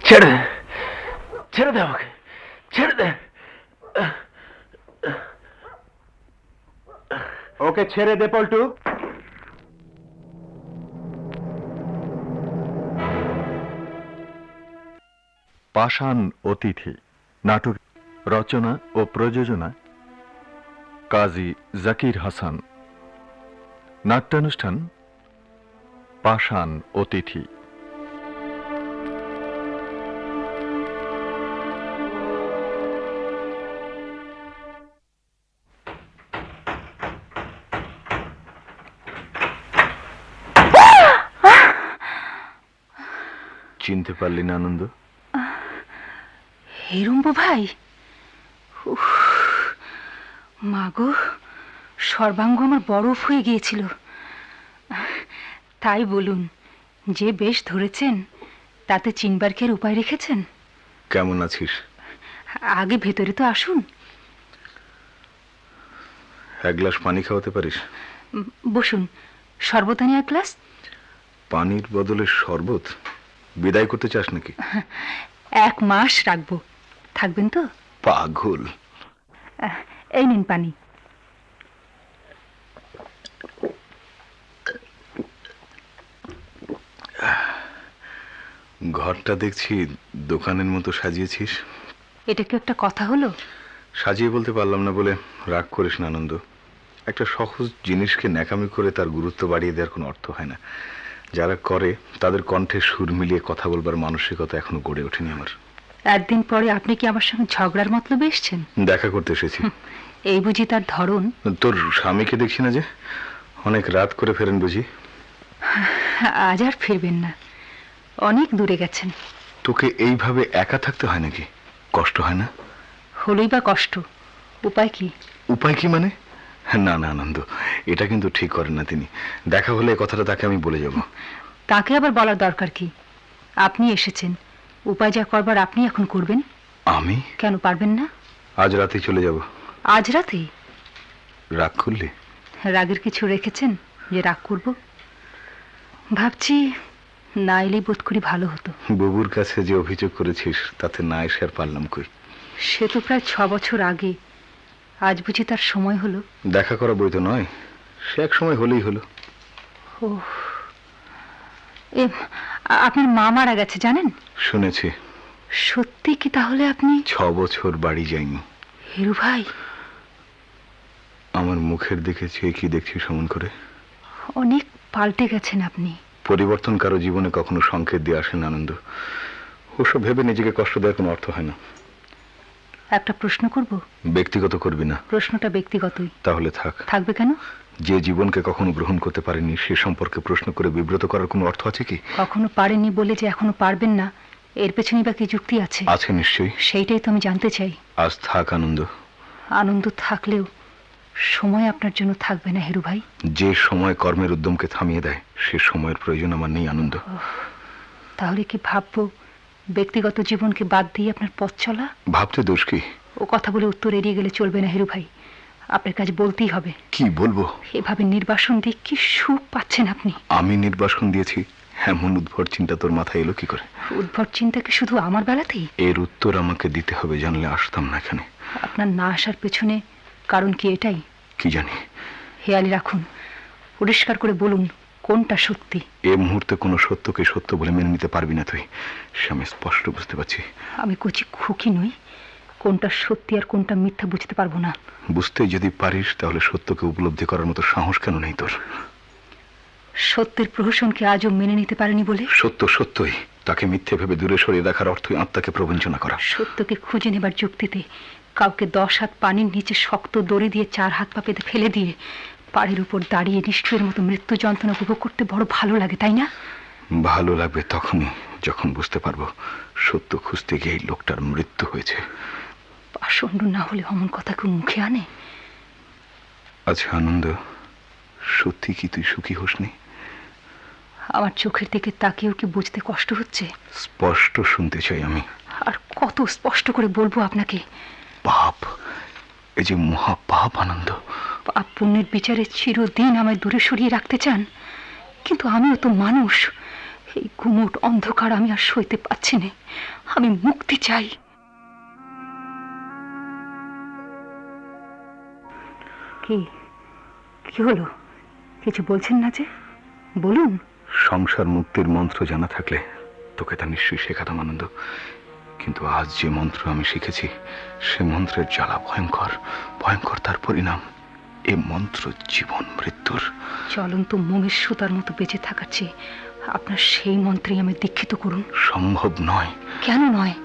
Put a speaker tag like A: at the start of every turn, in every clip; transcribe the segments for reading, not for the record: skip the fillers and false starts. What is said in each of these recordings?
A: ছেড়ে দে, ছেড়ে দে আমাকে, ছেড়ে দে।
B: ওকে ছেড়ে দে পল্টু।
C: পাষাণ অতিথি নাটক রচনা ও প্রযোজনা কাজী জাকির হাসান। নাট্যানুষ্ঠান পাষাণ অতিথি। চিনতে পারলি না আনন্দ?
D: হেরুম্বু ভাই, মাগো, সর্বাঙ্গ আমার বরফ হয়ে গিয়েছিল। তাই বলুন, যে বেশ ধরেছেন তাতে চিনবার কি আর উপায় রেখেছেন?
C: কেমন আছিস?
D: আগে ভেতরে তো আসুন।
C: এক গ্লাস পানি খাওয়াতে পারিস?
D: বসুন, শরবত আনি এক গ্লাস।
C: পানির বদলে শরবত? বিদায় করতে চাস নাকি?
D: 1 মাস রাখবো, থাকবেন তো?
C: পাগল।
D: এই নিন পানি।
C: ঘরটা দেখছি দোকানের মতো সাজিয়েছিস।
D: এটা কি একটা কথা হলো?
C: সাজিয়ে বলতে পারলাম না বলে রাগ করিস না আনন্দ। একটা সহজ জিনিসকে ন্যাকামি করে তার গুরুত্ব বাড়িয়ে দেওয়ার কোনো অর্থ হয় না। যারা করে তাদের কণ্ঠে সুর মিলিয়ে কথা বলবার মানসিকতা এখনো গড়ে ওঠেনি আমার।
D: একদিন পরে আপনি কি আমার সঙ্গে ঝগড়ার মতলবে এসেছেন?
C: দেখা করতে এসেছি।
D: এই বুঝি তার ধরন?
C: তোর স্বামীকে দেখছি না যে, অনেক রাত করে ফেরেন বুঝি?
D: আজ আর ফিরবেন না, অনেক দূরে গেছেন।
C: তোকে এইভাবে একা থাকতে হয় নাকি? কষ্ট হয় না?
D: হলোই বা কষ্ট, উপায় কি?
C: উপায় কি মানে? না না আনন্দ, এটা কিন্তু ঠিক করেন না তিনি। দেখা হলে এই কথাটা তাকে আমি বলে যাব।
D: তাকে আবার বলার দরকার কি? আপনি এসেছেন, উপায় যা করবার আপনি এখন করবেন।
C: আমি
D: কেন পারবেন না?
C: আজ রাতেই চলে যাব।
D: আজ রাতে?
C: রাগ করলি?
D: রাগের কিছু রেখেছেন যে রাগ করব? ভাবছি না এলেই বোধ করি ভালো হতো।
C: বুবুর কাছে যে অভিযোগ করেছিস তাতে না এসে আর পারলাম কই।
D: সে তো প্রায় 6 বছর আগে। আজ বুঝি তার সময় হলো?
C: দেখা করা বই তো নয়, সে এক সময় হলেই হলো।
D: ও, আপনার মা মারা গেছে জানেন?
C: শুনেছি।
D: সত্যি কি তাহলে আপনি?
C: 6 বছর বাড়ি যাইনি।
D: হেরু ভাই,
C: আমার মুখের দিকে চেয়ে কি দেখছিস অমন করে?
D: অনেক পাল্টে গেছেন আপনি।
C: পরিবর্তন কারো জীবনে কখনো সংকেত দিয়ে আসেন আনন্দ। ওসব ভেবে নিজেকে কষ্ট দেওয়ার কোনো অর্থ হয় না।
D: একটা প্রশ্ন করব?
C: ব্যক্তিগত করবি না।
D: প্রশ্নটা ব্যক্তিগতই।
C: তাহলে থাক।
D: থাকবে কেন?
C: যে জীবনকে কখনো গ্রহণ করতে পারেনি সে সম্পর্কে প্রশ্ন করে বিব্রত করার কোনো অর্থ আছে কি?
D: কখনো পারেননি বলে যে এখনো পারবেন না, এর পেছনেই বা কি যুক্তি আছে?
C: আছে নিশ্চয়ই।
D: সেইটাই তো আমি জানতে চাই।
C: আজ থাক আনন্দ।
D: আনন্দ থাকলেও সময় আপনার জন্য থাকবে না হেরু ভাই।
C: যে সময় কর্মের উদ্যমকে থামিয়ে দেয় সে সময়ের প্রয়োজন আমার নেই আনন্দ।
D: তাহলে কি ভাববো ব্যক্তিগত জীবনকে বাদ দিয়ে আপনার পথ চলা?
C: ভাবতে দোষ কি?
D: ও কথা বলে উত্তর এড়িয়ে গেলে চলবে না হেরু ভাই, আপনার কাছে বলতেই হবে।
C: কি বলবো?
D: এভাবে নির্বাসন দিয়ে কি সুখ পাচ্ছেন আপনি?
C: আমি নির্বাসন দিয়েছি এমন উদ্ভট চিন্তা তোর মাথায় এলো কি করে?
D: উদ্ভট চিন্তা কি শুধু আমার বেলাতেই?
C: এর উত্তর আমাকে দিতে হবে, জানলে আসতাম না এখানে।
D: আপনার না আসার পেছনে কারণ কি এটাই?
C: কি জানি।
D: হেয়ালি রাখুন, পরিষ্কার করে বলুন কোনটা সত্যি।
C: এই মুহূর্তে কোনো সত্যকে সত্য বলে মেনে নিতে পারবি না তুই, সে আমি স্পষ্ট বুঝতে পারছি।
D: আমি কচি খুকি নই, কোনটা সত্যি আর কোনটা মিথ্যা বুঝতে পারবো না।
C: বুঝতে যদি পারিস তাহলে সত্যকে উপলব্ধি করার মতো সাহস কেন নেই তোর?
D: সত্যের প্রহসনকে আজও মেনে নিতে পারেনি বলে?
C: সত্য সত্যই, তাকে মিথ্যে ভেবে দূরে সরিয়ে দেখার অর্থই আত্মাকে প্রবঞ্চনা করা।
D: সত্যকে খুঁজে নেবার যুক্তিতে কাউকে 10 হাত পানির নিচে শক্ত দড়ি দিয়ে 4 হাত পা পেতে ফেলে দিয়ে পাড়ের উপর দাঁড়িয়ে নিষ্ঠুরের মতো মৃত্যু যন্ত্রণা উপভোগ করতে বড় ভালো লাগে, তাই না?
C: ভালো লাগবে তখনই যখন বুঝতে পারবো সত্য খুঁজতে গিয়ে এই লোকটার মৃত্যু হয়েছে।
D: পাষণ্ড না হলে অমন কথা কেউ মুখে আনে?
C: আচ্ছা আনন্দ, সত্যি কি তুই সুখী হোসনি?
D: আমার চোখের দিকে তাকিয়েও কি বুঝতে কষ্ট হচ্ছে?
C: স্পষ্ট শুনতে চাই আমি।
D: আর কত স্পষ্ট করে বলবো আপনাকে?
C: পাপ, এই যে মহা পাপ আনন্দ।
D: পাপ পুণ্যের বিচারে চিরদিন আমায় দূরে সরিয়ে রাখতে চান, কিন্তু আমিও তো মানুষ। এই গুমোট অন্ধকার আমি আর সইতে পারছি না। আমি মুক্তি চাই। কি কি হলো? কিছু বলছেন না যে? বলুন।
C: সংসার মুক্তির মন্ত্র জানা থাকলে তোকে তা নিশ্চয়ই শেখাতাম আনন্দ, কিন্তু আজ যে মন্ত্র আমি শিখেছি সে মন্ত্রের জ্বালা ভয়ঙ্কর, ভয়ঙ্কর তার পরিণাম। এ মন্ত্র জীবন মৃত্যুর।
D: চলন্ত মোমের সুতার মতো বেঁচে থাকার চেয়ে আপনার সেই মন্ত্রেই আমি দীক্ষিত করুন।
C: সম্ভব নয়।
D: কেন নয়?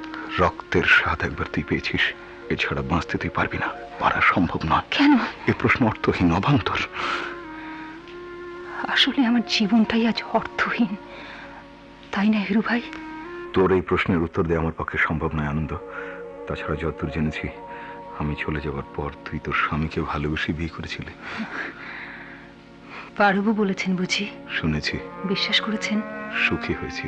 C: রক্তের স্বাদ একবার তুই পেয়েছিস, এছাড়া বাঁচতে তুই পারবি না, পারা সম্ভব নয়।
D: কেন?
C: এ প্রশ্ন অর্থহীন, অবান্তর।
D: আসলে আমার জীবনটাই আজ অর্থহীন, তাই না হিরু ভাই?
C: তোর এই প্রশ্নের উত্তর দেওয়া আমার পক্ষে সম্ভব নয় আনন্দ। তাছাড়া যতদূর জেনেছি, আমি চলে যাওয়ার পর তুই তোর স্বামীকে ভালোবেসে বিয়ে করেছিলি।
D: পারবো বলেছেন বুঝি?
C: শুনেছি।
D: বিশ্বাস করেছেন?
C: সুখী হয়েছি।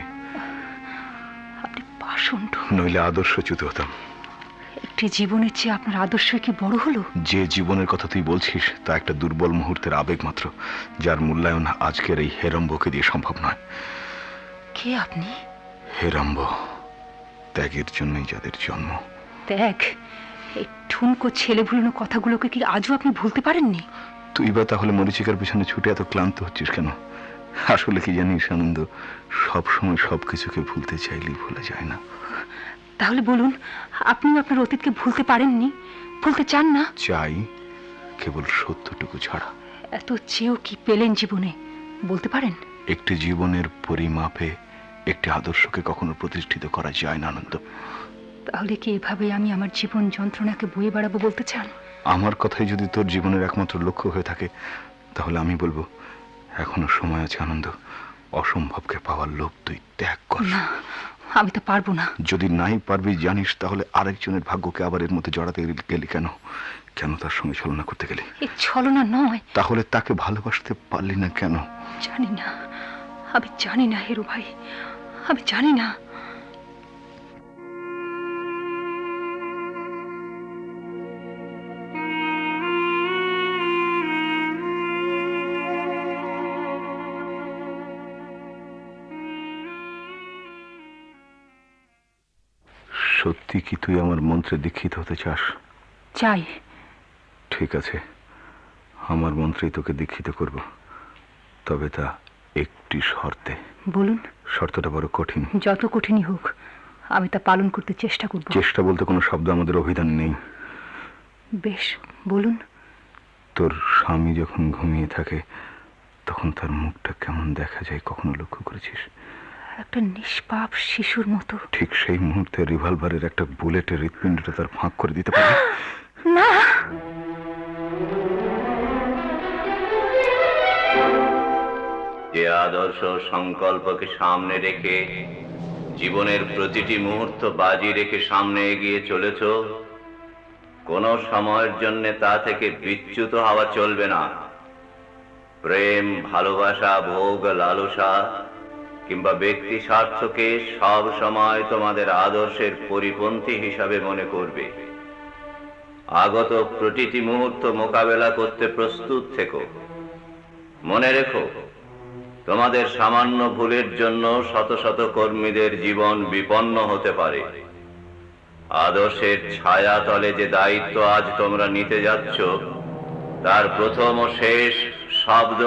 D: আপনি পাষণ্ড।
C: নইলে আদর্শচ্যুত হতাম।
D: একটি জীবনের চেয়ে আপনার আদর্শ কি বড় হলো?
C: যে জীবনের কথা তুই বলছিস তা একটা দুর্বল মুহূর্তের আবেগ মাত্র, যার মূল্যায়ন আজকের এই হেরম্বকে দিয়ে সম্ভব নয়।
D: কে আপনি?
C: হেরম্ব, ত্যাগের জন্যই যাদের জন্ম।
D: ত্যাগ? এই ঠুনকো ছেলে ভুলানো কথাগুলোকে কি আজও আপনি ভুলতে পারেননি?
C: তুই বা তাহলে মরিচিকার পেছনে ছুটে এত ক্লান্ত হচ্ছিস কেন? আসলে কি জানিস আনন্দ, সবসময় সবকিছুকে ভুলতে চাইলেই ভোলা যায় না।
D: তাহলে বলুন, আপনিও আপনার অতীতকে ভুলতে পারেননি, ভুলতে চান না?
C: চাই, কেবল সত্যটুকু ছাড়া।
D: এত চেয়েও কি পেলেন জীবনে বলতে পারেন?
C: একটি জীবনের পরিমাপে একটি আদর্শকে কখনো প্রতিষ্ঠিত করা যায় না আনন্দ।
D: তাহলে কি এভাবে আমি আমার জীবন যন্ত্রণাকে বয়ে বেড়াবো বলতে চান?
C: আমার কথাই যদি তোর জীবনের একমাত্র লক্ষ্য হয়ে থাকে, তাহলে আমি বলবো এখনো সময় আছে আনন্দ। অসম্ভবকে পাওয়ার লোভ তুই ত্যাগ কর।
D: না, আমি তো পারবো না।
C: যদি নাই পারবি জানিস, তাহলে আরেকজনের ভাগ্যকে আবার এর মধ্যে জড়াতে গেলি কেন? কেন তার সঙ্গে ছলনা করতে গেলি?
D: এ ছলনা নয়।
C: তাহলে তাকে ভালোবাসতে পারলি না কেন?
D: জানি না, আমি জানি না হিরু ভাই, আমি জানি না।
C: সত্যি কি তুই আমার মন্ত্রে দীক্ষিত হতে চাস?
D: চাই।
C: ঠিক আছে, আমার মন্ত্রেই তোকে দীক্ষিত করব, তবে তা একটি শর্তে।
D: বলুন।
C: শর্তটা বড় কঠিন।
D: যত কঠিনই হোক আমি তা পালন করতে চেষ্টা করব।
C: চেষ্টা বলতে কোনো শব্দ আমাদের অভিধান নেই।
D: বেশ, বলুন।
C: তোর স্বামী যখন ঘুমিয়ে থাকে তখন তার মুখটা কেমন দেখা যায়, কখনো লক্ষ্য করেছিস?
D: একটা নিষ্পাপ শিশুর মতো।
C: ঠিক সেই মুহূর্তে রিভলভারের একটা বুলেটের হৃৎপিণ্ডটা তার ফাঁক করে দিতে পারে।
D: না।
E: যে আদর্শ সংকল্পকে সামনে রেখে জীবনের প্রতিটি মুহূর্ত বাজি রেখে সামনে এগিয়ে চলেছ, কোনো সময়ের জন্য তা থেকে বিচ্যুত হওয়া চলবে না। প্রেম, ভালোবাসা, ভোগ, লালসা কিংবা ব্যক্তি স্বার্থকে সব সময় তোমাদের আদর্শের পরিপন্থী হিসাবে মনে করবে। আগত প্রতিটি মুহূর্ত মোকাবেলা করতে প্রস্তুত থেকো। মনে রেখো, তোমাদের সামান্য ভুলের জন্য শত শত কর্মীদের জীবন বিপন্ন হতে পারে। আদর্শের ছায়া তলে যে দায়িত্ব আজ তোমরা নিতে যাচ্ছ, তার প্রথম ও শেষ শব্দ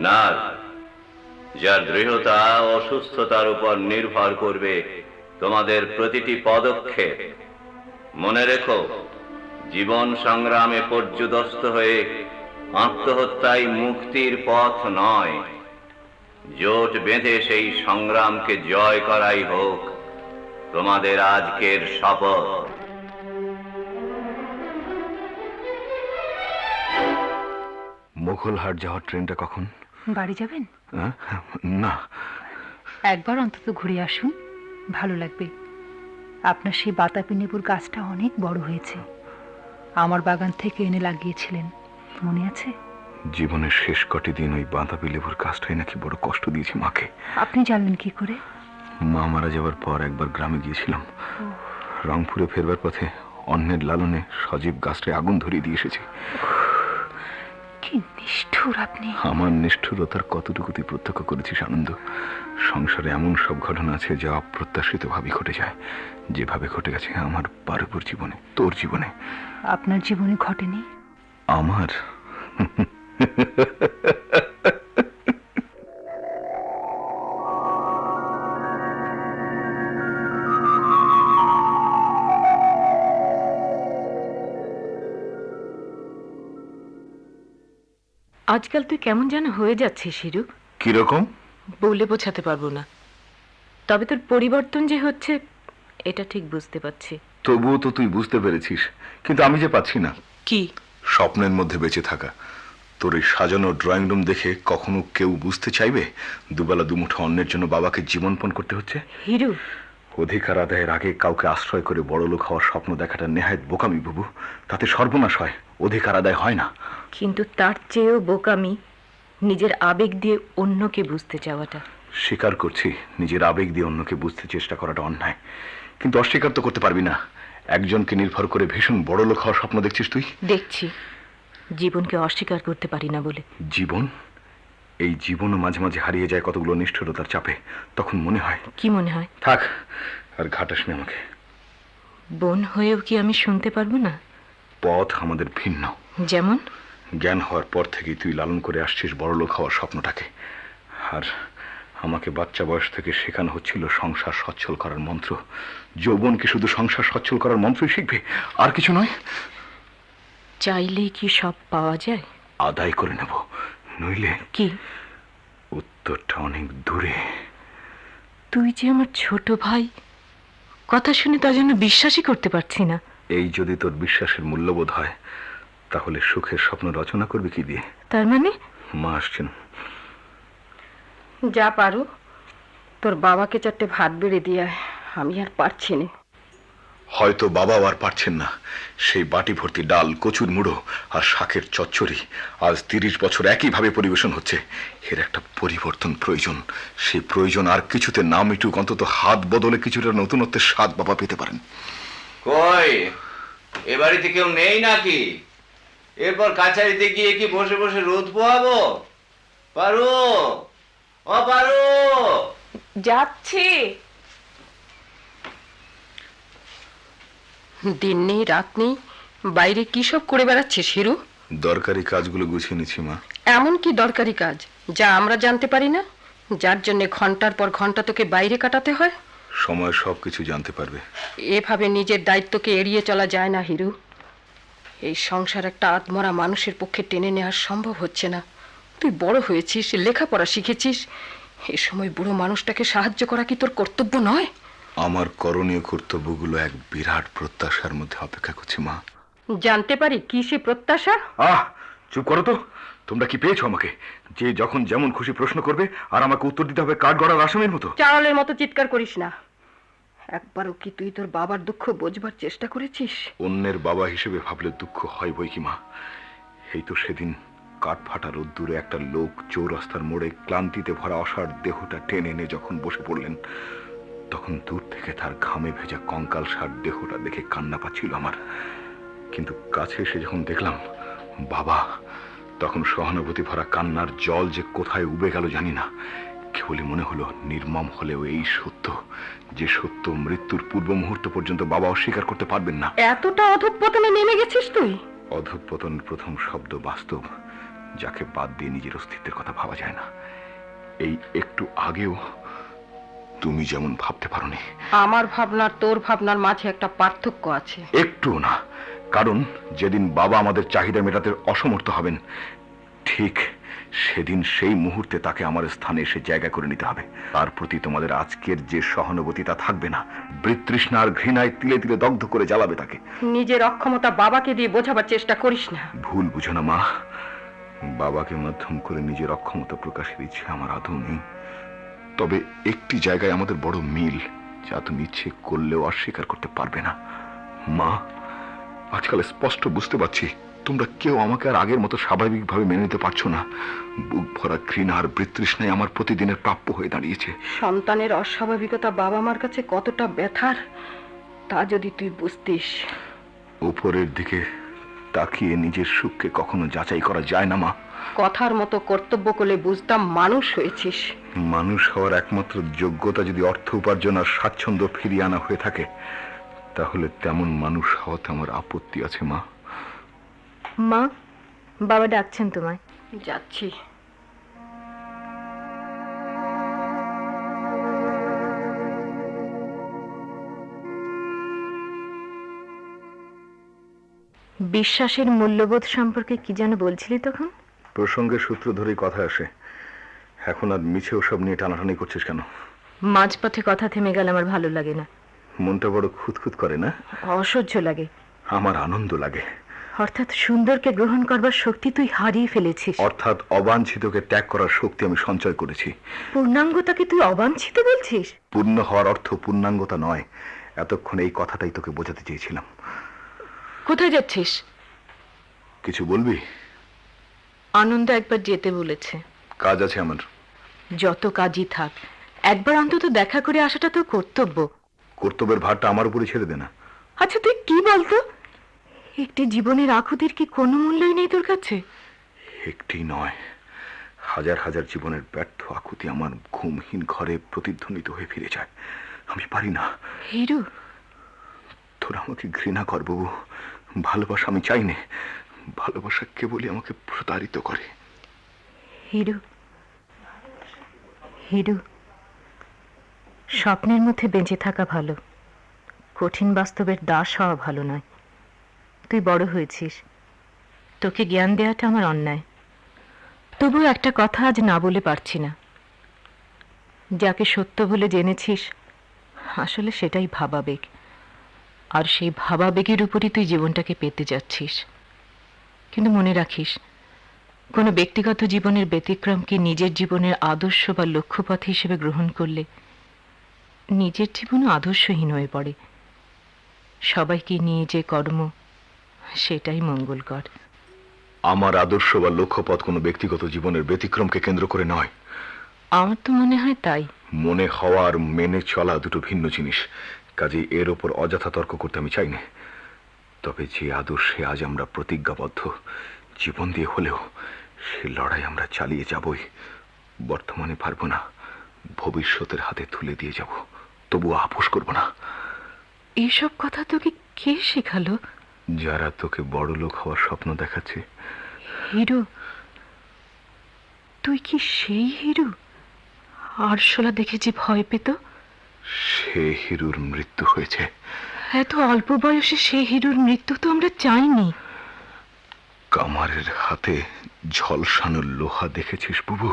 E: নাগ, যার দৃঢ়তা ও সুস্থতার উপর নির্ভর করবে তোমাদের প্রতিটি পদক্ষেপ। মনে রেখো, জীবন সংগ্রামে পর্যুদস্ত হয়ে আত্মহত্যাই মুক্তির পথ নয়। জোট বেঁধে সেই সংগ্রামকে জয় করাই হোক তোমাদের আজকের শপথ।
C: মোগলহাট যাওয়ার ট্রেনটা কখন?
D: বাড়ি যাবেন?
C: না,
D: একবার অন্তত ঘুরে আসুন, ভালো লাগবে। আপনার সেই বাতাবি লেবুর গাছটা অনেক বড় হয়েছে, আমার বাগান থেকে এনে লাগিয়েছিলেন, মনে আছে?
C: জীবনের শেষ কটি দিন ওই বাঁধাবি লেবুর গাছটাই নাকি বড় কষ্ট দিয়েছে মাকে।
D: আপনি জানলেন কি করে?
C: মা মারা যাওয়ার পর একবার গ্রামে গিয়েছিলাম। রংপুরে ফেরবার পথে অন্যের লালনে সজীব গাছটায় আগুন ধরিয়ে দিয়ে এসেছি।
D: কি কি নিষ্ঠুর আপনি!
C: আমার নিষ্ঠুরতার কতটুকু তুই প্রত্যক্ষ করেছিস আনন্দ? সংসারে এমন সব ঘটনা আছে যা অপ্রত্যাশিত ভাবে ঘটে যায়, যেভাবে ঘটে গেছে আমার পারুপুর জীবনে, তোর জীবনে।
D: আপনার জীবনে ঘটেনি?
C: আমার
F: আজকাল তুই কেমন যেন হয়ে যাচ্ছিস হিরু।
C: কিরকম?
F: বলে বোঝাতে পারবো না, তবে তোর পরিবর্তন যে হচ্ছে এটা ঠিক বুঝতে পারছি।
C: তবুও তো তুই বুঝতে পেরেছিস, কিন্তু আমি যে পাচ্ছি না।
F: কি?
C: স্বপ্নের মধ্যে বেঁচে থাকা। তোর এই সাজানো ড্রয়িং রুম দেখে কখনো কেউ বুঝতে চাইবে দুবেলা দুমুঠো অন্যের জন্য বাবাকে জীবনপণ করতে হচ্ছে?
F: হিরু,
C: অধিকার আদায়ের আগে কাউকে আশ্রয় করে বড়লোক হওয়ার স্বপ্ন দেখাটা নেহায়েত বোকামি বুবু। তাতে সর্বনাশ হয়, অধিকার আদায় হয় না।
F: কিন্তু তার চেয়েও বোকামি নিজের আবেগ দিয়ে অন্যকে বুঝতে চাওয়াটা।
C: স্বীকার করছি, নিজের আবেগ দিয়ে অন্যকে বুঝতে চেষ্টা করাটা অন্যায়, কিন্তু অস্বীকার তো করতে পারবি না একজনকে নির্ভর করে ভীষণ বড়লোক হওয়ার স্বপ্ন দেখছিস তুই।
F: দেখছি, জীবনকে অস্বীকার করতে পারি না বলে।
C: জীবন? এই জীবনও মাঝে মাঝে হারিয়ে যায় কতগুলো নিষ্ঠুরতার চাপে। তখন মনে হয়।
F: কি মনে হয়?
C: থাক, আর ঘাটাস না আমাকে।
F: বোন হয়েও কি আমি শুনতে পারবো না?
C: পথ আমাদের ভিন্ন।
F: যেমন?
C: জ্ঞান হওয়ার পর থেকেই তুই লালন করে আসছিস বড়লোক হওয়ার স্বপ্নটাকে, আর আমাকে বাচ্চা বয়স থেকে শেখানো হচ্ছিল সংসার সচ্ছল করার মন্ত্র। যৌবন কি শুধু সংসার সচ্ছল করার মন্ত্রই শিখবে, আর কিছু নয়?
F: চাইলেই কি সব পাওয়া যায়?
C: আদায় করে নেব, নইলে।
F: কি?
C: উত্তরটা অনেক দূরে।
F: তুই যে আমার ছোট ভাই, কথা শুনে তার জন্য বিশ্বাসই করতে পারছি না।
C: এই যদি তোর বিশ্বাসের মূল্যবোধ হয়, তাহলে সুখের স্বপ্ন রচনা করবে কি দিয়ে?
F: তার মানে?
C: মা আসছেন।
G: যা পারো তোর বাবাকে 4টে ভাত বেড়ে দিয়ে আয়, আমি আর পারছি না।
C: হয়তো বাবাও আর পারছেন না। সেই বাটি ভর্তি ডাল, কচুর মুড়ো আর শাকের চচ্চড়ি আজ 30 বছর একইভাবে পরিবেশন হচ্ছে। এর একটা পরিবর্তন প্রয়োজন। সেই প্রয়োজন আর কিছুতে না মিটুক, অন্তত হাত বদলে কিছুটা নতুনত্বের স্বাদ বাবা পেতে পারেন।
E: কই, এ বাড়িতে কেউ নেই নাকি? এরপর কাছারিতে গিয়ে কি বসে বসে রোদ পোহাবো? পারু, ও পারু।
G: যাচ্ছি। দিন নেই রাত নেই, বাইরে কি সব করে বেড়াচ্ছিস হিরু?
C: দরকারি কাজগুলো গুছিয়ে নিচ্ছি মা।
G: এমন কি দরকারি কাজ যা আমরা জানতে পারি না, যার জন্য ঘন্টার পর ঘন্টা তোকে বাইরে কাটাতে হয়?
C: সময় সবকিছু জানতে পারবে।
G: এভাবে নিজের দায়িত্বকে এড়িয়ে চলা যায় না হিরু। এই সংসার একটা আত্মরা মানুষের পক্ষে টেনে নেওয়া সম্ভব হচ্ছে না। তুই বড় হয়েছিস, লেখাপড়া শিখেছিস, এ সময় বুড়ো মানুষটাকে সাহায্য করা কি তোর কর্তব্য নয়?
C: আমার করণীয় কর্তব্যগুলো এক বিরাট প্রত্যাশার মধ্যে অপেক্ষা করছে মা।
G: জানতে পারি কি সে প্রত্যাশা?
C: চুপ করো তো। তোমরা কি পেয়েছো আমাকে? যে যখন যেমন খুশি প্রশ্ন করবে, আর আমাকে উত্তর দিতে হবে কাঠ গড়ার আসামির মতো।
G: চাওয়ালের মতো চিৎকার করিস না। একবারও কি তুই তোর বাবার দুঃখ বোঝবার চেষ্টা করেছিস?
C: অন্যের বাবা হিসেবে ভাবলে দুঃখ হয় বই কি মা। এই তো সেদিন কাঠ ফাটা রোদ্দুরে একটা লোক চৌরাস্তার মোড়ে ক্লান্তিতে ভরা অসাড় দেহটা টেনে এনে যখন বসে পড়লেন, তখন দূর থেকে তার ঘামে ভেজা কঙ্কাল সার দেহটা দেখে কান্না পাচ্ছিল আমার। কিন্তু কাছে এসে যখন দেখলাম বাবা, তখন সহানুভূতি ভরা কান্নার জল যে কোথায় উবে গেল জানি না। কেবলই মনে হলো নির্মম হলেও এই সত্য, যে সত্য মৃত্যুর পূর্ব মুহূর্ত পর্যন্ত বাবা অস্বীকার করতে পারবেন না।
G: এতটা অধঃপতনে নেমে গেছিস তুই?
C: অধঃপতনের প্রথম শব্দ বাস্তব, যাকে বাদ দিয়ে নিজের অস্তিত্বের কথা ভাবা যায় না। এই একটু আগেও তুমি যেমন ভাবতে পারোনি।
G: আমার ভাবনার তোর ভাবনার মাঝে একটা পার্থক্য আছে।
C: একটু না, কারণ যেদিন বাবা আমাদের চাহিদা মেটাতে অসমর্থ হবেন, ঠিক সেদিন সেই মুহূর্তে তাকে আমার স্থানে এসে জায়গা করে নিতে হবে। তার প্রতি তোমাদের আজকের যে সহানুভূতি তা থাকবে না। বিতৃষ্ণা আর ঘৃণায় তিলে তিলে দগ্ধ করে জ্বালাবে তাকে।
G: নিজের অক্ষমতা বাবাকে দিয়ে বোঝাবার চেষ্টা করিস না।
C: ভুল বুঝো না মা। বাবাকে মাধ্যম করে নিজের অক্ষমতা প্রকাশের ইচ্ছে আমার আদৌ নেই। তবে একটি জায়গায় আমাদের বড় মিল, যা তুমি ইচ্ছে করলেও অস্বীকার করতে পারবে না। মা, আজকাল স্পষ্ট বুঝতে পারছি তোমরা কেউ আমাকে আর আগের মতো স্বাভাবিকভাবে মেনে নিতে পারছো না। বুক ভরা ঘৃণা আর বিতৃষ্ণায় আমার প্রতিদিনের প্রাপ্য হয়ে দাঁড়িয়েছে।
G: সন্তানের অস্বাভাবিকতা বাবা মার কাছে কতটা ব্যথার তা যদি তুই বুঝতিস।
C: উপরের দিকে তাকিয়ে নিজের সুখকে কখনো যাচাই করা যায় না মা।
G: কথার মতো কর্তব্য করলে বুঝতাম মানুষ হয়েছিস।
C: মানুষ হওয়ার একমাত্র যোগ্যতা যদি অর্থ উপার্জন আর স্বাচ্ছন্দ্য ফিরিয়ে আনা হয়ে থাকে, তাহলে তেমন মানুষ হওয়াতে আমার আপত্তি আছে মা।
F: মা, বাবা ডাকছেন তোমায়।
G: যাচ্ছি।
F: বিশ্বাসের মূল্যবোধ সম্পর্কে কি যেন বলছিলি তখন?
C: প্রসঙ্গের সূত্র ধরেই কথা আসে। এখন আর মিছে ওসব নিয়ে টানাটানি করছিস কেন?
F: মাঝপথে কথা থেমে গেলে আমার ভালো লাগে না।
C: মনটা বড় খুঁতখুত করে না?
F: অসহ্য লাগে।
C: আমার আনন্দ লাগে।
F: অর্থাৎ সুন্দরকে গ্রহণ করবার শক্তি তুই হারিয়ে ফেলেছিস।
C: অর্থাৎ অবাঞ্ছিতকে ত্যাগ করার শক্তি আমি সঞ্চয় করেছি।
F: পূর্ণাঙ্গতাকে তুই অবাঞ্ছিত বলছিস?
C: পূর্ণ হওয়ার অর্থ পূর্ণাঙ্গতা নয়। এতক্ষণ এই কথাটাই তোকে বোঝাতে চেয়েছিলাম।
F: কোথায় যাচ্ছিস?
C: কিছু বলবি?
F: আনন্দ একবার যেতে বলেছে।
C: কাজ আছে আমার।
F: যত কাজই থাক, একবার অন্তত দেখা করে আসাটা তো কর্তব্য।
C: কর্তব্যের ভারটা আমার উপরে ছেড়ে দে না।
F: আচ্ছা তুই কি বলতো, একটি জীবনের আকুতির কি কোনো মূল্যই নেই তোর কাছে?
C: একটি নয়, হাজার হাজার জীবনের ব্যর্থ আকুতি আমার ঘুমহীন ঘরে প্রতিধ্বনিত হয়ে ফিরে যায়। আমি পারি না।
F: হিরু,
C: তোরা আমাকে ঘৃণা কর বাবু, ভালোবাসা আমি চাই না। ভালোবাসা কেবলই আমাকে প্রতারিত করে।
F: হিরু, হিরু, স্বপ্নের মধ্যে বেঁচে থাকা ভালো, কঠিন বাস্তবের দাস হওয়া ভালো নয়। তুই বড় হয়েছিস, তোকে জ্ঞান দেওয়াটা আমার অন্যায়। তবুও একটা কথা আজ না বলে পারছি না। যাকে সত্য বলে জেনেছিস, আসলে সেটাই ভাবাবেগ, আর সেই ভাবাবেগের উপরই তুই জীবনটাকে পেতে যাচ্ছিস। কিন্তু মনে রাখিস, কোনো ব্যক্তিগত জীবনের ব্যতিক্রমকে নিজের জীবনের আদর্শ বা লক্ষ্যপথ হিসেবে গ্রহণ করলে নিজের জীবনও আদর্শহীন হয়ে পড়ে। সবাইকে নিয়ে যে কর্ম, সেটাই মঙ্গলকর।
C: আমার আদর্শ বা লক্ষ্যপথ কোনো ব্যক্তিগত জীবনের ব্যতিক্রমকে কেন্দ্র করে নয়।
F: আমার তো মনে হয় তাই।
C: মনে হওয়া আর মেনে চলা দুটো ভিন্ন জিনিস। কাজেই এর ওপর অযথা তর্ক করতে আমি চাই না। তবে যে আদর্শে আজ আমরা প্রতিজ্ঞাবদ্ধ, জীবন দিয়ে হলেও সে লড়াই আমরা চালিয়ে যাবই। বর্তমানে পারবো না, ভবিষ্যতের হাতে তুলে দিয়ে যাব, তবুও আপোষ করব না।
F: এইসব কথা তোকে কে শেখালো?
C: যারা তোকে বড় লোক হওয়ার স্বপ্ন দেখাচ্ছে।
F: হিরু, তুই কি সেই হিরু আরশোলা দেখে যে ভয় পেত?
C: সে হিরুর মৃত্যু হয়েছে।
F: এত অল্প বয়সে সেই হিরুর মৃত্যু তো আমরা চাইনি।
C: কামারের হাতে ঝলসানো লোহা দেখেছিস বুবু?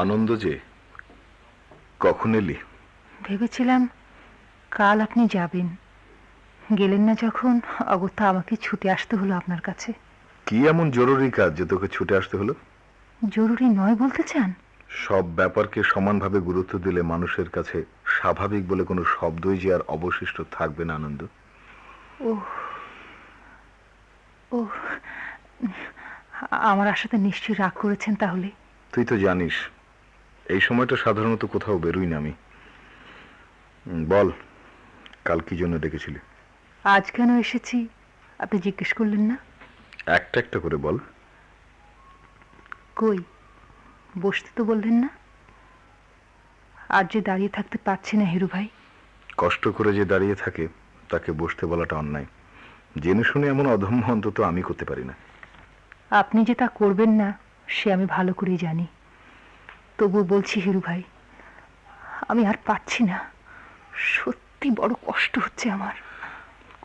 C: আনন্দ যে, কখন এলি?
D: ভেবেছিলাম কাল আপনি যাবেন, গেলেন না যখন, অগত্যা আমাকে ছুটে আসতে হলো আপনার কাছে।
C: কি এমন জরুরি কাজ যে তোকে ছুটে আসতে হলো?
D: জরুরি নয় বলতে চান?
C: সব ব্যাপারকে সমানভাবে গুরুত্ব দিলে মানুষের কাছে স্বাভাবিক বলে কোনো শব্দই যে আর অবশিষ্ট থাকবে না আনন্দ।
D: ও ও আমার আশাতে নিশ্চয়ই রাগ করেছেন তাহলে?
C: তুই তো জানিস এই সময়টা সাধারণত কোথাও বেরোই না আমি। বল, কাল কি জন্য ডেকেছিলি?
D: আজ কেন এসেছি আপনি জিজ্ঞেস করলেন না?
C: একটা একটা করে বল।
D: কই, বসতে তো বললেন না? আর যে দাঁড়িয়ে থাকতে পারছি না হিরু ভাই।
C: কষ্ট করে যে দাঁড়িয়ে থাকে তাকে বসতে বলাটা অন্যায়। জেনে শুনে এমন অধম্য অন্তত আমি করতে পারি না।
D: আপনি যে তা করবেন না সে আমি ভালো করেই জানি। তবু বলছি হিরু ভাই, আমি আর পারছি না, সত্যি বড় কষ্ট হচ্ছে আমার।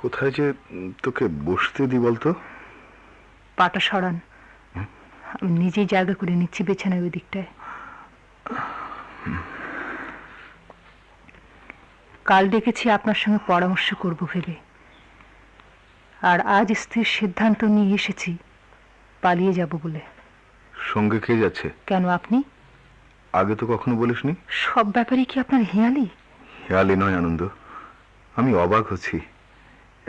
C: কোথায় যে তোকে বসতে দি বলতো?
D: পাটা সরান, আমি নিজেই জায়গা করে নিচ্ছি বিছানায় ওই দিকটায়। কাল ডেকেছি আপনার সঙ্গে পরামর্শ করব ভেবে, আর আজ স্থির সিদ্ধান্ত নিয়ে এসেছি পালিয়ে যাব বলে।
C: সঙ্গে কে যাচ্ছে?
D: কেন, আপনি?
C: আগে তো কখনো বলিসনি।
D: সব ব্যাপারে কি আপনার হেয়ালি?
C: হেয়ালি নয় আনন্দ, আমি অবাক হচ্ছি।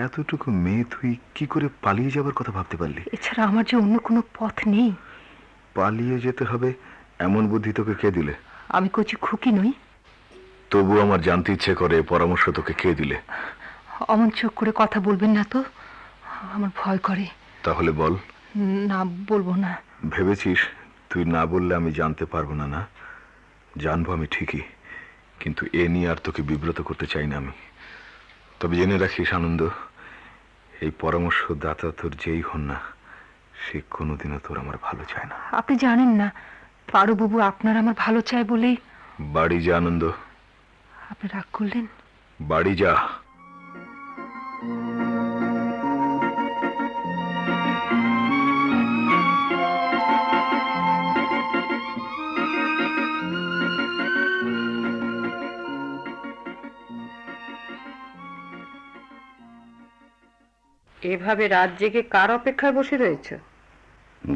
C: এতটুকু মেয়ে তুই কি করে পালিয়ে যাবার কথা ভাবতে পারলি?
D: এছাড়া আমার যে অন্য কোনো পথ নেই।
C: পালিয়ে যেতে হবে এমন বুদ্ধি তোকে কে দিলে?
D: আমি কচি খুকি নই।
C: তবু আমার জানতে ইচ্ছে করে পরামর্শ তোকে কে দিলে?
D: অমন চোখ করে কথা বলবেন না তো, আমার ভয় করে।
C: তাহলে বল।
D: না, বলবো না।
C: ভেবেছিস তুই না বললে আমি জানতে পারবো না? না, জানবো আমি ঠিকই, কিন্তু এ নিয়ে আর তোকে বিব্রত করতে চাই না আমি। তবে জেনে রাখিস আনন্দ, এই পরামর্শদাতা তোর যেই হন না, সে কোনোদিনও তোর আমার ভালো চায় না।
D: আপনি জানেন না পারুবাবু আপনার আমার ভালো চায় বলেই।
C: বাড়ি যা আনন্দ।
D: আপনি রাগ করলেন?
C: বাড়ি যা।
G: এভাবে রাত জেগে কার অপেক্ষায় বসে রয়েছে?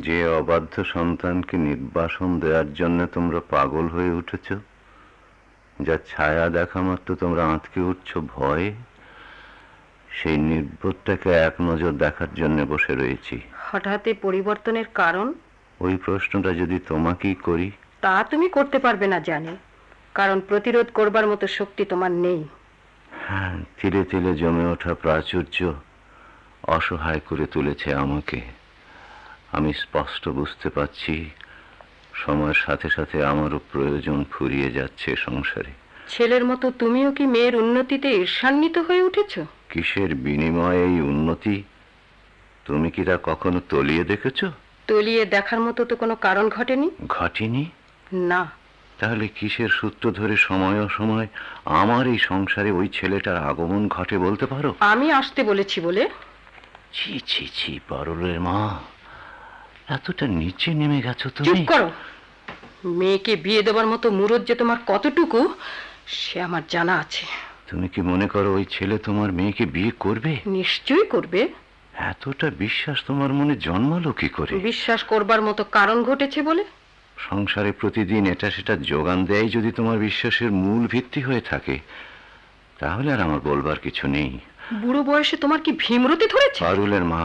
E: যে অবাধ্য সন্তানকে নির্বাসন দেওয়ার জন্য তোমরা পাগল হয়ে উঠেছ, যার ছায়া দেখা মাত্র তোমরা আঁতকে উঠছ ভয়ে, সেই নির্বোধটাকে এক নজর দেখার জন্য বসে রয়েছি।
G: হঠাৎ এই পরিবর্তনের কারণ?
E: ওই প্রশ্নটা যদি তোমাকেই করি?
G: তা তুমি করতে পারবে না জানি, কারণ প্রতিরোধ করবার মতো শক্তি তোমার নেই।
E: হ্যাঁ, ধীরে ধীরে জমে ওঠা প্রাচুর্য অসহায় করে তুলেছে আমাকে। আমি স্পষ্ট বুঝতে পারছি সময়ের সাথে সাথে আমারও প্রয়োজন ফুরিয়ে যাচ্ছে সংসারে।
G: ছেলের মতো তুমিও কি মেয়ের উন্নতিতে ঈর্ষান্বিত হয়ে উঠেছ?
E: কিসের বিনিময়ে এই উন্নতি? তুমি কি তা কখনো তলিয়ে দেখেছ?
G: তলিয়ে দেখার মতো তো কোনো কারণ ঘটেনি।
E: ঘটেনি?
G: না।
E: তাহলে কিসের সূত্র ধরে সময় অসময় আমার এই সংসারে ওই ছেলেটার আগমন ঘটে বলতে পারো?
G: আমি আসতে বলেছি বলে?
E: ছি ছি ছি, পারুলের মা, এতটা নিচে নেমে গেছো তুমি?
G: চুপ করো। মেয়েকে বিয়ে দেওয়ার মতো মুরদ যে তোমার কতটুকু সে আমার জানা আছে।
E: তুমি কি মনে করো ওই ছেলে তোমার মেয়েকে বিয়ে করবে?
G: নিশ্চয়ই করবে।
E: এতটা বিশ্বাস তোমার মনে জন্মালো কি করে?
G: বিশ্বাস করবার মতো কারণ ঘটেছে বলে।
E: সংসারে প্রতিদিন এটা সেটা যোগান দেয় যদি তোমার বিশ্বাসের মূল ভিত্তি হয়ে থাকে, তাহলে আর আমার বলবার কিছু নেই।
G: বুড়ো বয়সে তোমার কি ভীমরতি ধরেছে?
E: পারুলের মা,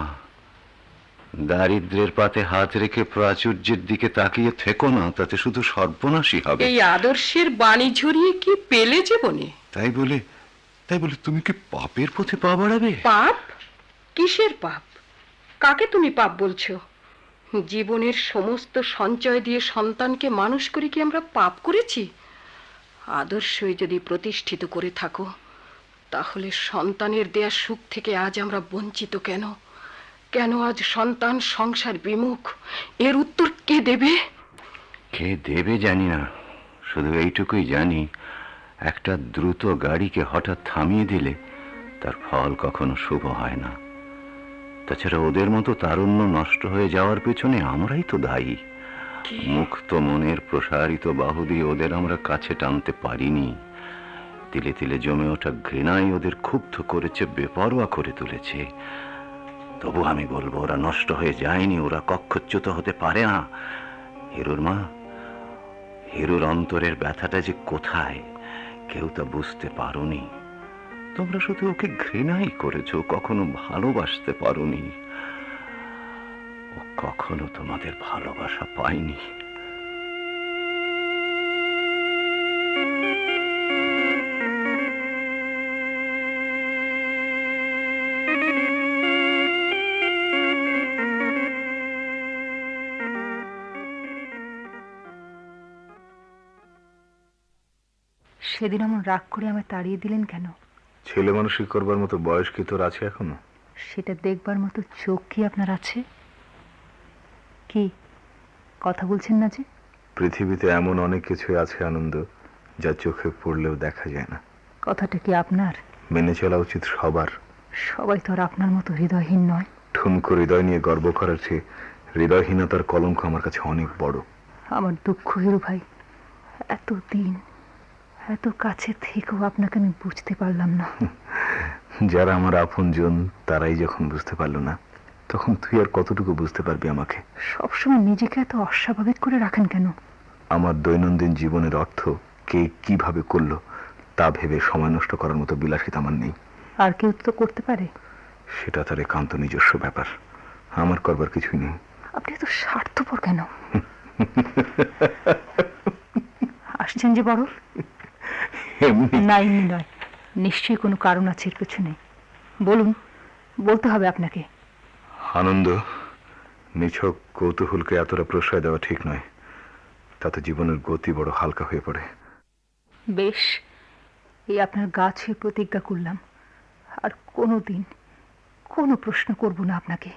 E: দারিদ্রের পাতে হাত রেখে প্রাচুর্যের দিকে তাকিয়ে থেকো না, তাতে শুধু সর্বনাশই হবে।
G: এই আদর্শের বাণী ঝরিয়ে কি পেলে জীবনে?
E: তাই বলে তুমি কি পাপের পথে পা বাড়াবে?
G: পাপ? কিসের পাপ? কাকে তুমি পাপ বলছো? জীবনের সমস্ত সঞ্চয় দিয়ে সন্তানকে মানুষ করে কি আমরা পাপ করেছি? আদর্শই যদি প্রতিষ্ঠিত করে থাকো, তাহলে সন্তানের দেয়া সুখ থেকে আজ আমরা বঞ্চিত কেন? কেন আজ সন্তান সংসার বিমুখ? এর উত্তর কে দেবে?
E: কে দেবে জানি না, শুধু এইটুকুই জানি, একটা দ্রুত গাড়িকে হঠাৎ থামিয়ে দিলে তার ফল কখনো শুভ হয় না। তাছাড়া ওদের মতো তারুণ্য নষ্ট হয়ে যাওয়ার পেছনে আমরাই তো দায়ী। মুক্ত মনের প্রসারিত বাহু দিয়ে ওদের আমরা কাছে টানতে পারিনি। তিলে তিলে জমে ওঠা ঘৃণাই ওদের ক্ষুব্ধ করেছে, বেপরোয়া করে তুলেছে। তবু আমি বলবো, ওরা নষ্ট হয়ে যায়নি, ওরা কক্ষচ্যুত হতে পারে না। হিরুর মা, হিরুর অন্তরের ব্যথাটা যে কোথায় কেউ তা বুঝতে পারোনি। তোমরা শুধু ওকে ঘৃণাই করেছো, কখনো ভালোবাসতে পারোনি। ও কখনো তোমাদের ভালোবাসা পায়নি।
D: সেদিন আমার রাগ করে আমায় তাড়িয়ে দিলেন কেন?
C: ছেলে মানুষই করবার মতো বয়স কি তোর আছে এখনো?
D: সেটা দেখবার মতো চোখ কি আপনার আছে? কি কথা বলছেন না যে?
C: পৃথিবীতে এমন অনেক কিছুই আছে আনন্দ, যা চোখে পড়লেও দেখা যায় না।
D: কথাটা কি আপনার?
C: মেনে চলা উচিত সবার।
D: সবাই তো আর আপনার মতো হৃদয়হীন নয়।
C: ঠুনকো হৃদয় নিয়ে গর্ব করার চেয়ে হৃদয়হীনতার কলঙ্ক আমার কাছে অনেক বড়।
D: আমার দুঃখ হিরু ভাই, এতদিন এত কাছে থেকেও আপনাকে আমি বুঝতে পারলাম না।
C: যারা আমার আপনজন তারাই যখন বুঝতে পারলো না, তখন তুই আর কতটুকু বুঝতে পারবি আমাকে?
D: সবসময় নিজেকে এত অস্বাভাবিক করে রাখেন কেন?
C: আমার দৈনন্দিন জীবনের অর্থ কে কিভাবে করলো তা ভেবে সময় নষ্ট করার মতো বিলাসিতা আমার নেই।
D: আর কেউ তো করতে পারে।
C: সেটা তার একান্ত নিজস্ব ব্যাপার, আমার করবার কিছুই নেই।
D: আপনি তো স্বার্থপর কেন? আসছেন যে বড়? না, এমনি নয়, নিশ্চয়ই কোনো কারণ আছে এর পেছনে। বলুন, বলতে হবে আপনাকে।
C: আনন্দ, নিছক কৌতূহলকে এতটা প্রশ্রয় দেওয়া ঠিক নয়, তাতে জীবনের গতি বড় হালকা হয়ে পড়ে।
D: বেশ, এই আপনার গা ছুঁয়ে প্রতিজ্ঞা করলাম, আর কোনো দিন কোনো প্রশ্ন করব না আপনাকে।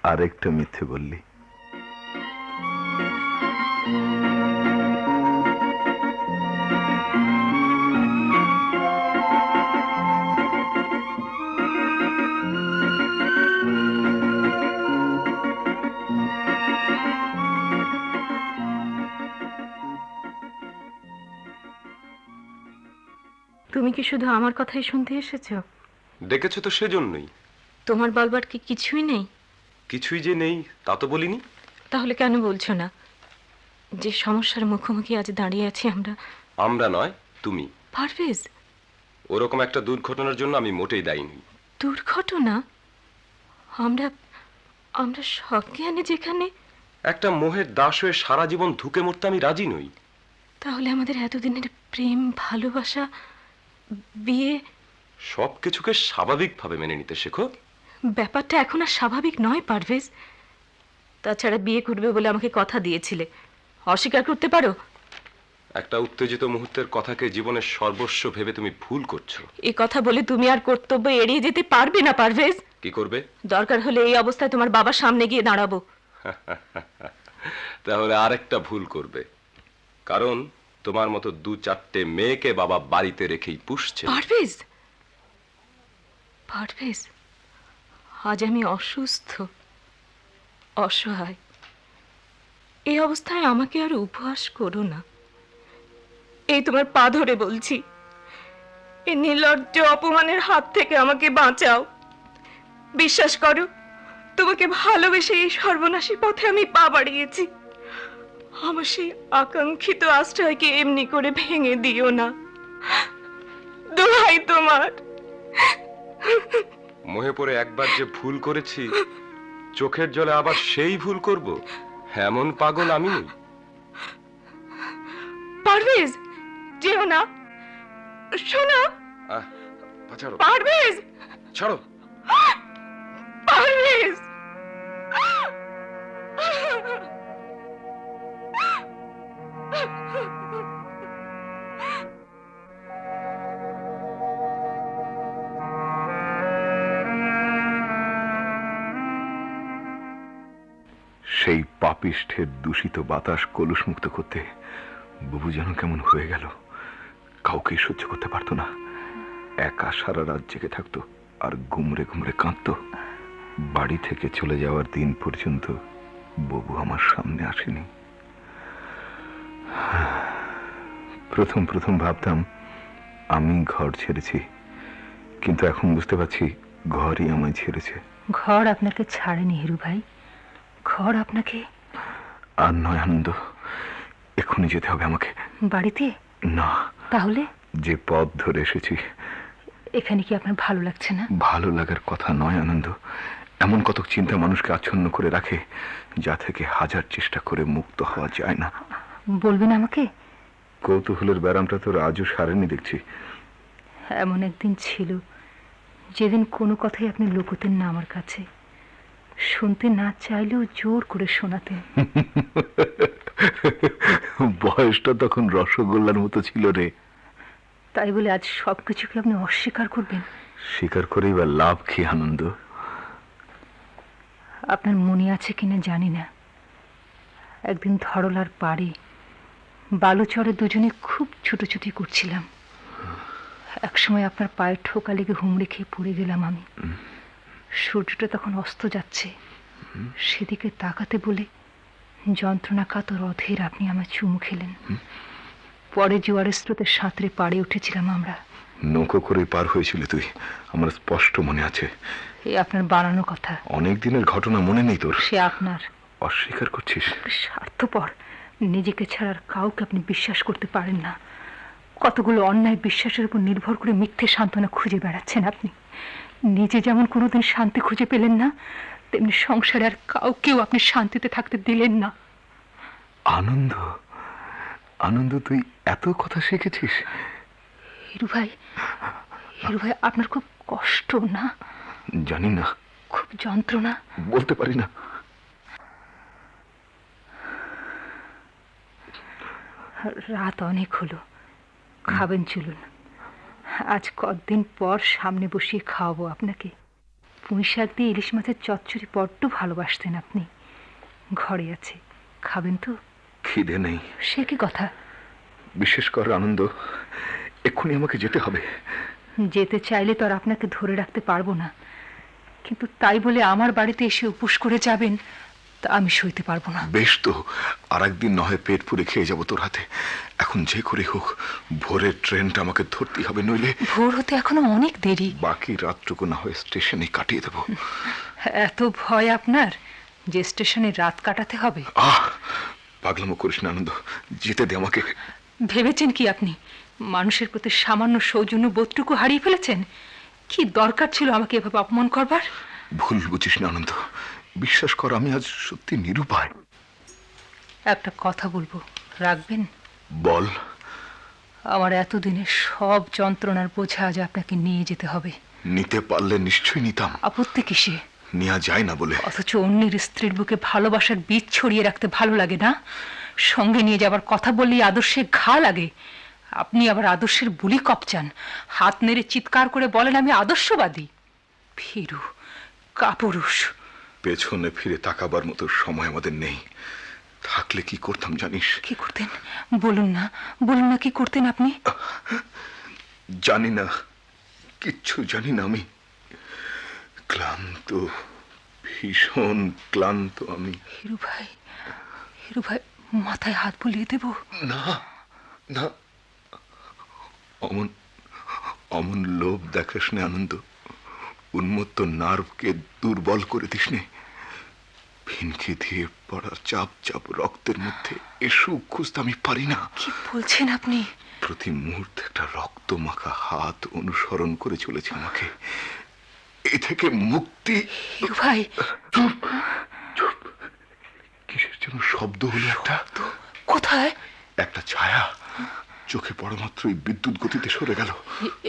C: আরেকটা মিথ্যে বললি।
F: তুমি কি শুধু আমার কথাই শুনতে এসেছো?
A: ডেকেছো তো সেজন্যই।
F: তোমার বলবার কি কিছুই নেই?
A: কিছুই যে নেই তা তো বলিনি।
F: তাহলে কেন বলছো না যে সমস্যার মুখোমুখি আজ দাঁড়িয়ে আছি আমরা?
A: আমরা নয়, তুমি।
F: পারভেজ,
A: ওরকম একটা দুর্ঘটনার জন্য আমি মোটেই দায়ী নই।
F: দুর্ঘটনা? আমরা আমরা সজ্ঞানে যেখানে।
A: একটা মোহের দাস হয়ে সারা জীবন ধুকে মরতে আমি রাজি নই।
F: তাহলে আমাদের এতদিনের প্রেম, ভালোবাসা, বিয়ে,
A: সব কিছুকে স্বাভাবিকভাবে মেনে নিতে শেখো।
F: ব্যাপারটা এখন আর স্বাভাবিক নয় পারভেজ। তাছাড়া বিয়ে করবে বলে আমাকে কথা দিয়েছিলে, অস্বীকার করতে পারো?
A: একটা উত্তেজিত মুহূর্তের কথাকে জীবনের সর্বস্ব ভেবে তুমি ভুল করছো।
F: এ কথা বলে তুমি আর কর্তব্য এড়িয়ে যেতে পারবে না পারভেজ।
A: কি করবে?
F: দরকার হলে এই অবস্থায় তোমার বাবার সামনে গিয়ে দাঁড়াবো।
A: তাহলে আরেকটা ভুল করবে, কারণ তোমার মতো 2-4টে মেয়েকে বাবা বাড়িতে রেখেই পুষছে।
F: পারভেজ, পারভেজ, আজ আমি অসুস্থ, অসহায়। এই অবস্থায় আমাকে আর উপহাস করো না। এই তোমার পা ধরে বলছি, এই নির্লজ্জ অপমানের হাত থেকে আমাকে বাঁচাও। বিশ্বাস করো, তোমাকে ভালোবেসে এই সর্বনাশী পথে আমি পা বাড়িয়েছি। আমার সেই আকাঙ্ক্ষিত আশ্রয়কে এমনি করে ভেঙে দিও না, দোহাই তোমার।
A: মোহে পড়ে একবার যে ভুল করেছি, চোখের জলে আবার সেই ভুল করব, এমন পাগল আমি নই।
F: পারভেজ, যেও না, শোনো।
A: ছাড়ো,
F: পারভেজ,
A: ছাড়ো।
F: পারভেজ।
C: সেই পাপিষ্ঠের দূষিত বাতাস কলুষমুক্ত করতে বুবু যেন কেমন হয়ে গেল। কাউকেই সহ্য করতে পারতো না। একা সারা রাত জেগে থাকতো আর গুমরে গুমরে কাঁদতো। বাড়ি থেকে চলে যাওয়ার দিন পর্যন্ত বুবু আমার সামনে আসেনি। প্রথম প্রথম ভাবতাম আমি ঘর ছেড়েছি, কিন্তু এখন বুঝতে পারছি ঘরই আমায় ছেড়েছে।
D: ঘর আপনাকে ছাড়েনি হিরু ভাই, ঘর আপনাকে।
C: আর নয় আনন্দ, এক্ষুনি যেতে হবে আমাকে।
D: বাড়িতে?
C: না।
D: তাহলে?
C: যে পথ ধরে এসেছি।
D: এখানে কি আপনার ভালো লাগছে না?
C: ভালো লাগার কথা নয় আনন্দ, এমন কতক চিন্তা মানুষকে আচ্ছন্ন করে রাখে যা থেকে হাজার চেষ্টা করে মুক্ত হওয়া যায় না।
D: বলবেন আমাকে?
C: কৌতূহলের ব্যারামটা তোর আজও সারেনি দেখছি।
D: এমন একদিন ছিল যেদিন কোনো কথাই আপনি লুকোতেন না আমার কাছে, শুনতে না চাইলেও জোর করে শোনাতেন।
C: বয়সটা তখন রসগোল্লার মতো ছিল রে।
D: তাই বলে আজ সবকিছুকে আপনি অস্বীকার করবেন?
C: স্বীকার করেই বা লাভ কি আনন্দ?
D: আপনার মনে আছে কিনা জানি না, একদিন ধরলার পাড়ে বালুচরে দুজনে খুব ছুটোছুটি করছিলাম। একসময় আপনার পায়ে ঠোকা লেগে হুমড়ি খেয়ে পড়ে গেলাম আমি। সূর্যটা তখন অস্ত যাচ্ছে, সেদিকে তাকাতে বলে যন্ত্রণা কাতর অধীর আপনি আমার চুমু খেলেন। পরে জোয়ারের স্রোতে সাঁতরে পাড়ে উঠেছিলাম আমরা।
C: নৌকো করে পার হয়েছিল তুই, আমার স্পষ্ট মনে আছে।
D: এ আপনার বানানো কথা।
C: অনেক দিনের ঘটনা মনে নেই তোর?
D: সে আপনার।
C: অস্বীকার করছিস?
D: স্বার্থপর, নিজেকে ছাড়ার কাউকে আপনি বিশ্বাস করতে পারেন না। কতগুলো অন্যায় বিশ্বাসের উপর নির্ভর করে মিথ্যে সান্ত্বনা খুঁজে বেড়াচ্ছেন আপনি। নিজে যেমন কোনোদিন শান্তি খুঁজে পেলেন না, তেমনি সংসারে আর কাউকেও আপনি শান্তিতে থাকতে দিলেন না।
C: আনন্দ, আনন্দ, তুই এত কথা শিখেছিস?
D: হিরু ভাই, হিরু ভাই, আপনার খুব কষ্ট না?
C: জানি না,
D: খুব যন্ত্রণা?
C: বলতে পারি না।
D: রাত অনেক হলো, খাবেন চলুন। আজ কতদিন পর সামনে বসিয়ে খাওয়াবো আপনাকে। পুঁই শাক দিয়ে ইলিশ মাছের চচ্চড়ি বড্ড ভালোবাসতেন আপনি। ঘরে আছে, খাবেন তো?
C: খিদে নেই।
D: সে কি কথা?
C: বিশেষ কর আনন্দ, এক্ষুনি আমাকে যেতে হবে।
D: যেতে চাইলে তো আর আপনাকে ধরে রাখতে পারবো না, কিন্তু তাই বলে আমার বাড়িতে এসে উপোস করে যাবেন তা আমি সইতে পারবো না।
C: বেশ তো, আর একদিন নয় পেট পুরে খেয়ে যাবো তোর হাতে। এখন যে করে হোক ভোরের ট্রেনটা আমাকে ধরতেই হবে, নইলে
D: ভোর হতে এখনো অনেক দেরি।
C: বাকি রাতটুকু না হয় স্টেশনে কাটিয়ে দেবো।
D: এত ভয় আপনার যে স্টেশনে রাত কাটাতে হবে?
C: পাগলামো করিস না আনন্দ, যেতে দে আমাকে।
D: ভেবেছেন কি আপনি মানুষের প্রতি সামান্য সৌজন্য বোধটুকু হারিয়ে ফেলেছেন? কি দরকার ছিল আমাকে এভাবে অপমান করবার?
C: ভুল বুঝিস না আনন্দ, বিশ্বাস কর আমি আজ সত্যি নিরুপায়।
D: একটা কথা বলবো, রাখবেন?
C: বল।
D: আমার এতদিনের সব যন্ত্রণার বোঝা আজ আপনাকে নিয়ে যেতে হবে।
C: নিতে পারলে নিশ্চয়ই নিতাম।
D: আপত্তি কিসে?
C: নেওয়া যায় না বলে।
D: অথচ অন্যের স্ত্রীর বুকে ভালোবাসার বীজ ছড়িয়ে রাখতে ভালো লাগে না? সঙ্গে নিয়ে যাবার কথা বললেই আদর্শে ঘা লাগে। আপনি আবার আদর্শের বুলি কপচান, হাত নেড়ে চিৎকার করে বলেন আমি আদর্শবাদী। ফিরু কাপুরুষ।
C: পেছনে ফিরে তাকাবার মতো সময় আমাদের নেই। থাকলে কি করতাম জানিস?
D: কি করতেন বলুন না, বলুন না, কি করতেন আপনি?
C: জানি না, কিচ্ছু জানি না। আমি ক্লান্ত, ভীষণ ক্লান্ত আমি।
D: হিরু ভাই, হিরু ভাই, মাথায় হাত বুলিয়ে দেব?
C: না না, অমন অমন লোভ দেখাস নে আনন্দ। উন্মত্ত নার্ভকে দুর্বল করে দিস নে। ভিনকে দিয়ে পড়া চাপ চাপ রক্তের মধ্যে এ সুখ খুঁজতে আমি পারি না।
D: কি বলছেন আপনি?
C: প্রতি মুহূর্তে একটা রক্ত মাখা হাত অনুসরণ করে চলেছে আমাকে। এ থেকে মুক্তি।
D: হিরু ভাই,
C: চুপ চুপ, কিসের যেন শব্দ হলো একটা।
D: কোথায়?
C: একটা ছায়া চোখে পড়া মাত্রই বিদ্যুৎ গতিতে সরে গেল।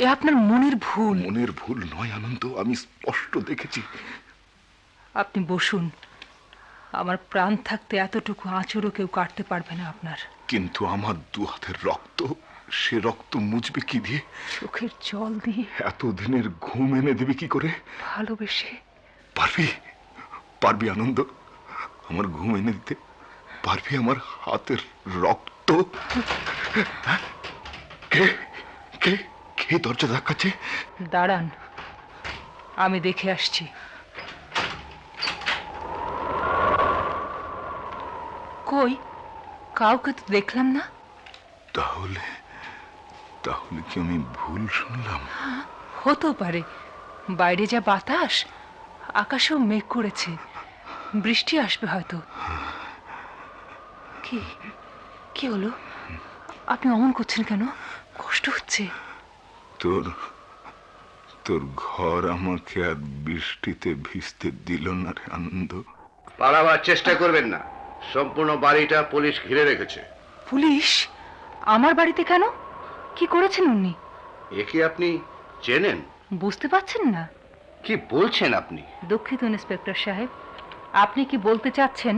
D: এ আপনার মনের ভুল।
C: মনের ভুল নয় আনন্দ, আমি স্পষ্ট দেখেছি।
D: আপনি বসুন, আমার প্রাণ থাকতে এতটুকু আঁচড়ও কেউ কাটতে পারবে না আপনার।
C: কিন্তু আমার দু হাতের রক্ত, সে রক্ত মুছবে কি দিয়ে?
D: চোখের জল দিয়ে।
C: এতদিনের ঘুম এনে দেবে কি করে?
D: ভালোবেসে।
C: পারবি? পারবি আনন্দ আমার ঘুম এনে দিতে? পারবি আমার হাতের রক্ত? কে কে কে দরজা ধাক্কাচ্ছে?
D: দাঁড়ান, আমি দেখে আসছি। কই, কাউকে তো দেখলাম না।
C: তাহলে তাহলে কি আমি ভুল শুনলাম?
D: হতেও পারে, বাইরে যা বাতাস, আকাশেও মেঘ করেছে, বৃষ্টি আসবে হয়তো। কি কি হলো? আপনি অমন করছেন কেন? কষ্ট হচ্ছে?
C: তোর তোর ঘর আমাকে আর বৃষ্টিতে ভিজতে দিল না রে আনন্দ।
H: পালাবার চেষ্টা করবেন না, সম্পূর্ণ বাড়িটা পুলিশ ঘিরে রেখেছে।
D: পুলিশ? আমার বাড়িতে কেন? কি করেছেন উনি?
H: একে আপনি চেনেন?
D: বুঝতে পারছেন না?
H: কি বলছেন আপনি?
D: দুঃখিত ইন্সপেক্টর সাহেব, আপনি কি বলতে চাচ্ছেন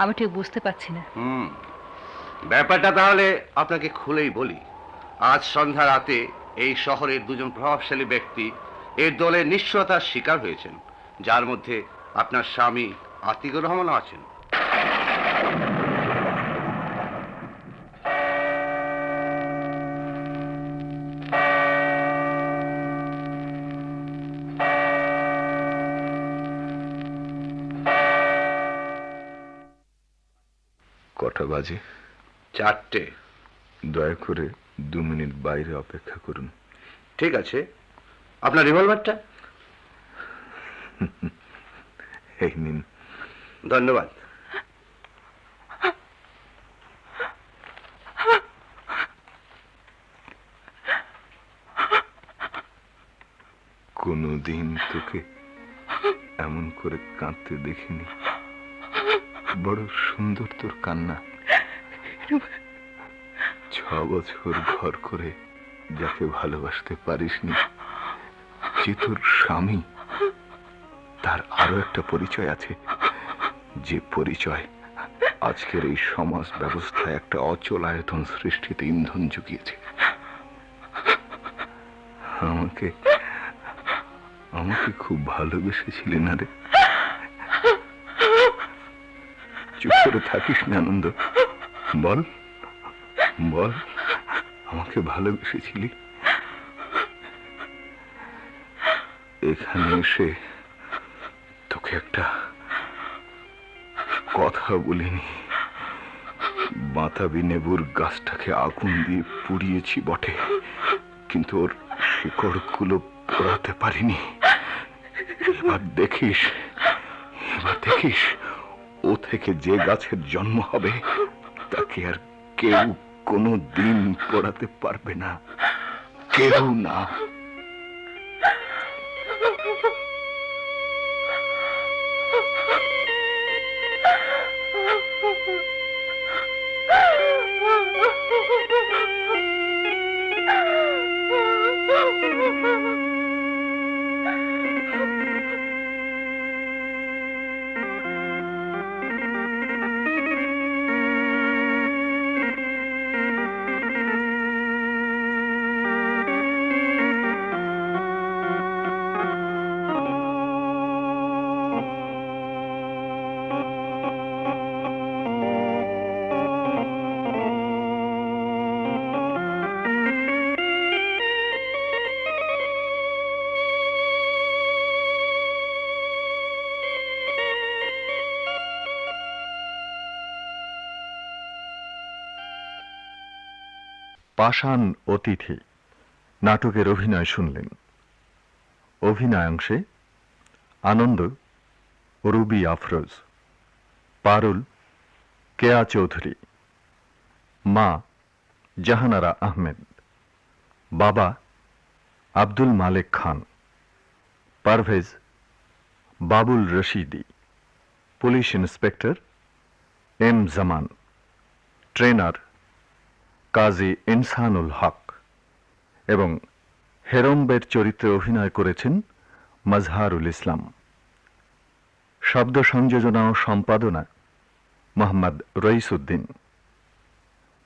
D: আমি ঠিক বুঝতে পারছি না।
H: ব্যাপারটা তাহলে আপনাকে খুলেই বলি। আজ সন্ধ্যা রাতে এই শহরের দুজন প্রভাবশালী ব্যক্তি এর দলে নিশ্চয়তার শিকার হয়েছেন, যার মধ্যে আপনার স্বামী আতিকুর রহমানও আছেন।
C: কটা বাজে?
H: 4টে।
C: দয়া করে 2 মিনিট বাইরে অপেক্ষা করুন।
H: ঠিক আছে, আপনার রিভলভারটা?
C: এই নিন।
H: ধন্যবাদ।
C: কোনোদিন তোকে এমন করে কাঁদতে দেখিনি। বড় সুন্দর তোর কান্না। 6 বছর ঘর করে যাকে ভালোবাসতে পারিসনি, যে তোর স্বামী, তার আরো একটা পরিচয় আছে, যে পরিচয় আজকের এই সমাজ ব্যবস্থায় একটা অচল আয়তন সৃষ্টিতে ইন্ধন জুগিয়েছে। আমাকে আমাকে খুব ভালোবেসেছিলি না রে? চুপ করে থাকিস না আনন্দ, বল বল, আমাকে ভালোবেসেছিলি? এখানে এসে তোকে একটা কথা বলিনি। বাতাবি নেবুর গাছটাকে আগুন দিয়ে পুড়িয়েছি বটে, কিন্তু ওর শিকড়গুলো পোড়াতে পারিনি। এবার দেখিস ও থেকে যে গাছের জন্ম হবে তাকে আর কেউ কোনো দিন পোড়াতে পারবে না, কেউ না।
I: পাষাণ অতিথি নাটকের অভিনয় শুনলেন। অভিনয়াংশে আনন্দ রুবি আফরোজ, পারুল কেয়া চৌধুরী, মা জাহানারা আহমেদ, বাবা Abdul Malek Khan, Parvez Babul Rashidi, police inspector M Zaman, trainer Kazi Insanul Haque এবং হেরম্বের চরিত্রে অভিনয় করেছেন মাজহারুল ইসলাম। শব্দ সংযোজনা ও সম্পাদনা মোহাম্মদ রইসউদ্দিন।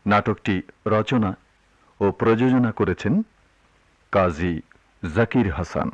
I: নাটকটি রচনা ও প্রযোজনা করেছেন কাজী জাকির হাসান।